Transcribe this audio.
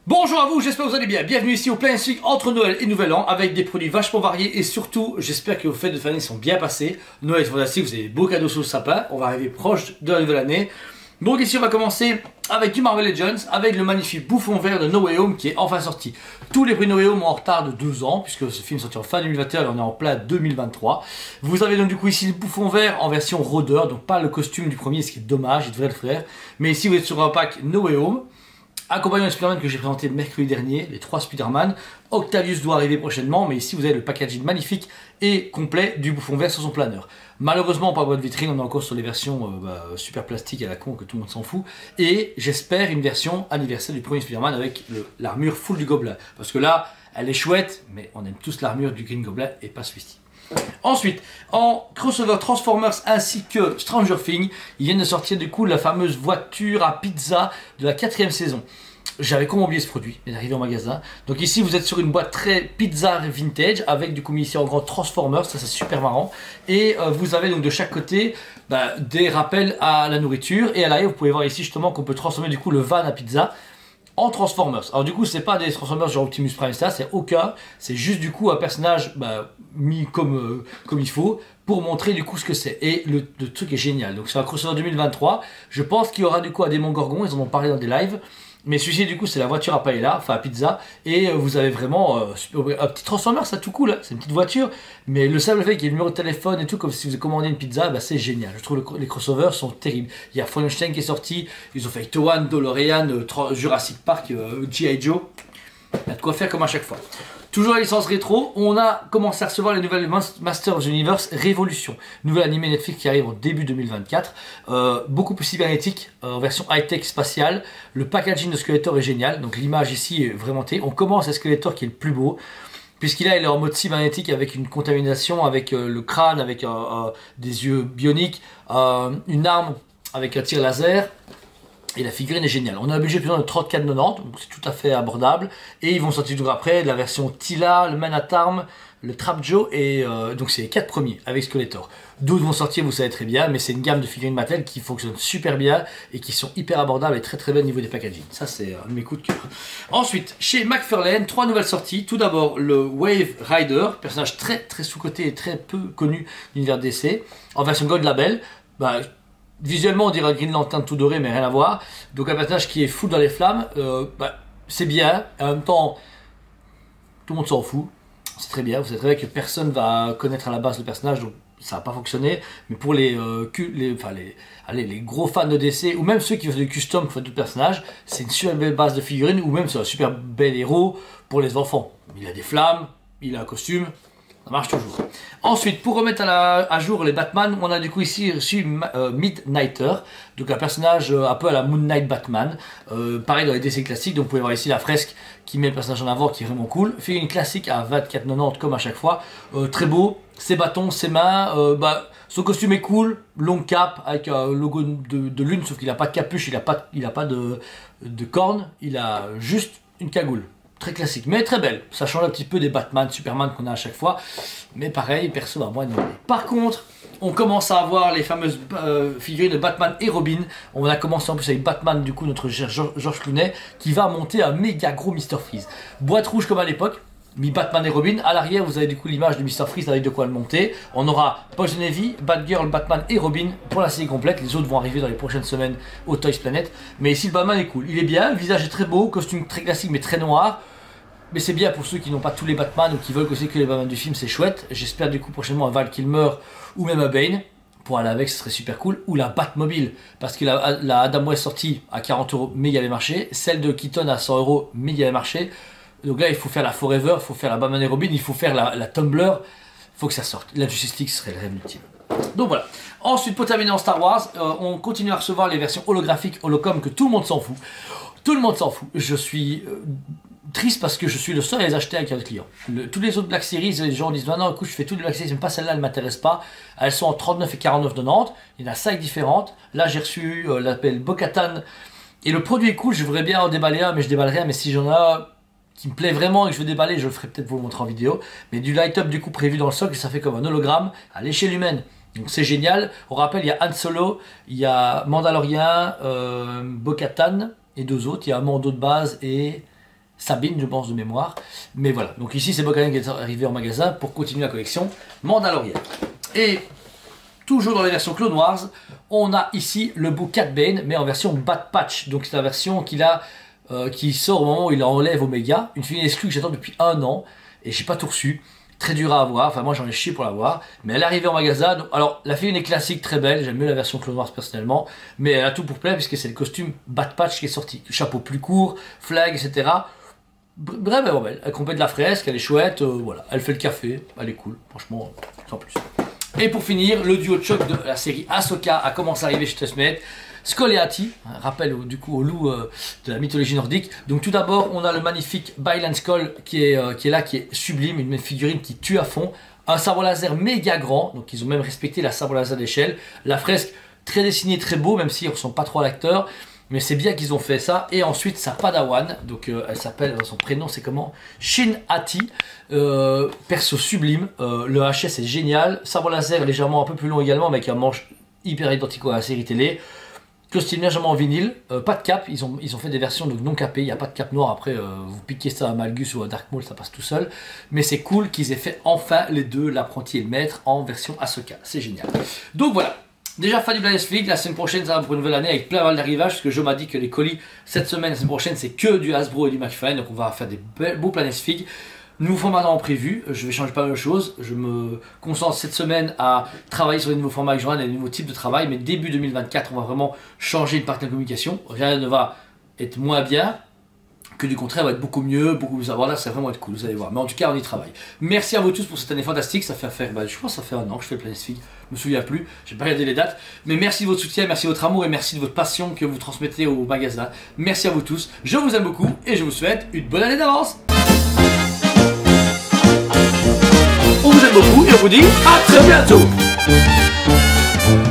Bonjour à vous, j'espère que vous allez bien. Bienvenue ici au Plein Suite entre Noël et Nouvel An avec des produits vachement variés et surtout, j'espère que vos fêtes de fin d'année sont bien passées. Noël est fantastique, vous avez des beaux cadeaux sous le sapin, on va arriver proche de la nouvelle année. Donc ici on va commencer avec du Marvel Legends, avec le magnifique Bouffon Vert de No Way Home qui est enfin sorti. Tous les prix No Way Home ont en retard de 2 ans, puisque ce film est sorti en fin 2021 et on est en plein 2023. Vous avez donc du coup ici le Bouffon Vert en version rôdeur, donc pas le costume du premier, ce qui est dommage, il devrait le faire. Mais ici vous êtes sur un pack No Way Home. Accompagnant les Spider-Man que j'ai présenté mercredi dernier, les 3 Spider-Man. Octavius doit arriver prochainement, mais ici vous avez le packaging magnifique et complet du Bouffon Vert sur son planeur. Malheureusement, pas boîte vitrine, on est encore sur les versions super plastiques à la con que tout le monde s'en fout. Et j'espère une version anniversaire du premier Spider-Man avec l'armure full du Gobelin. Parce que là, elle est chouette, mais on aime tous l'armure du Green Goblin et pas celui-ci. Ensuite, en crossover Transformers ainsi que Stranger Things, ils viennent de sortir du coup la fameuse voiture à pizza de la 4e saison. J'avais comment oublié ce produit, il est arrivé en magasin. Donc ici vous êtes sur une boîte très pizza vintage avec du coup mis ici en grand Transformers, ça c'est super marrant. Et vous avez donc de chaque côté des rappels à la nourriture. Et à l'arrière vous pouvez voir ici justement qu'on peut transformer du coup le van à pizza en Transformers. Alors du coup c'est pas des Transformers genre Optimus Prime, ça c'est aucun, c'est juste du coup un personnage mis comme il faut pour montrer du coup ce que c'est. Et le truc est génial. Donc c'est un crossover 2023, je pense qu'il y aura du coup un démon Gorgon, ils en ont parlé dans des lives. Mais celui-ci du coup c'est la voiture à paella, enfin à pizza, et vous avez vraiment un petit transformer, ça tout cool, hein. C'est une petite voiture, mais le simple fait qu'il y ait le numéro de téléphone et tout, comme si vous commandez une pizza, c'est génial. Je trouve les crossovers sont terribles. Il y a Frankenstein qui est sorti, ils ont fait Towan, DeLorean, Jurassic Park, G.I. Joe, il y a de quoi faire comme à chaque fois. Toujours la licence rétro, on a commencé à recevoir les nouvelles Masters of the Universe Révolution. Nouvelle animée Netflix qui arrive en début 2024. Beaucoup plus cybernétique, en version high-tech spatiale. Le packaging de Skeletor est génial, donc l'image ici est vraiment terrible. On commence à Skeletor qui est le plus beau, puisqu'il est en mode cybernétique avec une contamination, avec le crâne, avec des yeux bioniques, une arme avec un tir laser. Et la figurine est géniale. On a un budget plus ou moins de 34,90, donc c'est tout à fait abordable. Et ils vont sortir toujours après la version Tila, le Man at Arm, le Trap Joe, et donc c'est les 4 premiers avec Skeletor. D'autres vont sortir, vous savez très bien, mais c'est une gamme de figurines Mattel qui fonctionne super bien et qui sont hyper abordables et très très belles au niveau des packaging. Ça c'est un de mes coups de cœur. Ensuite, chez McFarlane, 3 nouvelles sorties. Tout d'abord le Wave Rider, personnage très très sous-coté et très peu connu de l'univers DC, en version Gold Label. Visuellement on dirait un Green Lantern tout doré mais rien à voir. Donc un personnage qui est fou dans les flammes, c'est bien, et en même temps tout le monde s'en fout, c'est très bien, vous savez très bien que personne va connaître à la base le personnage, donc ça va pas fonctionner. Mais pour les gros fans de DC, ou même ceux qui font du custom pour du personnage, c'est une super belle base de figurines, ou même c'est un super bel héros pour les enfants. Il a des flammes, il a un costume, ça marche toujours. Ensuite, pour remettre à jour les Batman, on a du coup ici reçu Midnighter, donc un personnage un peu à la Moon Knight Batman, pareil dans les DC classiques. Donc vous pouvez voir ici la fresque qui met le personnage en avant, qui est vraiment cool. Figurine classique à 24,90 comme à chaque fois, très beau, ses bâtons, ses mains, son costume est cool, longue cape avec un logo de lune, sauf qu'il n'a pas de capuche, il n'a pas de cornes, il a juste une cagoule. Très classique, mais très belle. Ça change un petit peu des Batman, Superman qu'on a à chaque fois. Mais pareil, perso, à moi de demander. Par contre, on commence à avoir les fameuses figurines de Batman et Robin. On a commencé en plus avec Batman, du coup, notre George Clooney, qui va monter un méga gros Mr. Freeze. Boîte rouge comme à l'époque, mis Batman et Robin. À l'arrière, vous avez du coup l'image de Mr. Freeze avec de quoi le monter. On aura Poison Ivy, Batgirl, Batman et Robin pour la série complète. Les autres vont arriver dans les prochaines semaines au Toys Planet. Mais ici, le Batman est cool. Il est bien, le visage est très beau, costume très classique mais très noir. Mais c'est bien pour ceux qui n'ont pas tous les Batman ou qui veulent aussi que les Batman du film, c'est chouette. J'espère du coup prochainement un Val Kilmer ou même un Bane. Pour aller avec, ce serait super cool. Ou la Batmobile, parce que la Adam West sortie à 40 €, mais il avait marché. Celle de Keaton à 100 €, mais il avait marché. Donc là, il faut faire la Forever, il faut faire la Batman et Robin, il faut faire la Tumblr. Il faut que ça sorte. La Justice League serait le rêve ultime. Donc voilà. Ensuite, pour terminer en Star Wars, on continue à recevoir les versions holographiques, holocom, que tout le monde s'en fout. Tout le monde s'en fout. Je suis triste parce que je suis le seul à les acheter avec un client. Tous les autres Black Series, les gens disent non, écoute, je fais toutes les Black Series, mais pas celle-là, elle ne m'intéresse pas. Elles sont en 39 et 49,90. Il y en a 5 différentes. Là, j'ai reçu l'appel Bo-Katan. Et le produit est cool, je voudrais bien en déballer un, mais je déballe rien. Mais si j'en ai un qui me plaît vraiment et que je veux déballer, je le ferai peut-être vous le montrer en vidéo. Mais du light-up du coup prévu dans le socle, ça fait comme un hologramme à l'échelle humaine. Donc c'est génial. On rappelle, il y a Han Solo, il y a Mandalorian, Bo-Katan et 2 autres. Il y a un Mando de base et Sabine, je pense, de mémoire. Mais voilà, donc ici c'est Bo-Katan qui est arrivé en magasin pour continuer la collection Mandalorian. Et toujours dans les versions Clone Wars, on a ici le beau Cat Bane, mais en version Bad Patch. Donc c'est la version qui sort au moment où il enlève Omega. Une figurine exclue que j'attends depuis 1 an, et j'ai pas tout reçu. Très dur à avoir, enfin moi j'en ai chié pour l'avoir, mais elle est arrivée en magasin. Donc, alors la figurine est classique, très belle, j'aime mieux la version Clone Wars personnellement, mais elle a tout pour plaire puisque c'est le costume Bad Patch qui est sorti. Chapeau plus court, flag, etc. Vraiment belle, elle complète la fresque, elle est chouette, voilà, elle fait le café, elle est cool, franchement, sans plus. Et pour finir, le duo de choc de la série Ahsoka a commencé à arriver chez Testament. Skoll et Hati, un rappel du coup au loup de la mythologie nordique. Donc tout d'abord, on a le magnifique Bailan Skoll qui est là, qui est sublime, une figurine qui tue à fond. Un sabre laser méga grand, donc ils ont même respecté la sabre laser d'échelle. La fresque très dessinée, très beau, même s'il ne ressemble pas trop à l'acteur. Mais c'est bien qu'ils ont fait ça. Et ensuite, sa Padawan, donc elle s'appelle, son prénom c'est comment? Shin Hati, perso sublime. Le HS est génial. Sabre laser légèrement un peu plus long également, mais avec un manche hyper identique à la série télé. Costume légèrement en vinyle, pas de cap, ils ont fait des versions donc non capées, il n'y a pas de cap noir, après vous piquez ça à Malgus ou à Dark Maul, ça passe tout seul. Mais c'est cool qu'ils aient fait enfin les deux, l'apprenti et le maître, en version Ahsoka, c'est génial. Donc voilà, déjà fin du Planet Fig, la semaine prochaine ça va pour une nouvelle année avec plein de d'arrivage, parce que Joe m'a dit que les colis cette semaine, la semaine prochaine c'est que du Hasbro et du McFarlane, donc on va faire des beaux Planet Fig. Nouveau format en prévu, je vais changer pas mal de choses, je me concentre cette semaine à travailler sur les nouveaux formats que j'aurai, les nouveaux types de travail, mais début 2024 on va vraiment changer une partie de la communication, rien ne va être moins bien, que du contraire va être beaucoup mieux, beaucoup plus abordable, ça va vraiment être cool, vous allez voir, mais en tout cas on y travaille. Merci à vous tous pour cette année fantastique, ça fait je pense que ça fait 1 an que je fais le Planet Fig, je me souviens plus, j'ai pas regardé les dates, mais merci de votre soutien, merci de votre amour et merci de votre passion que vous transmettez au magasin, merci à vous tous, je vous aime beaucoup et je vous souhaite une bonne année d'avance. On vous aime beaucoup et on vous dit à très bientôt.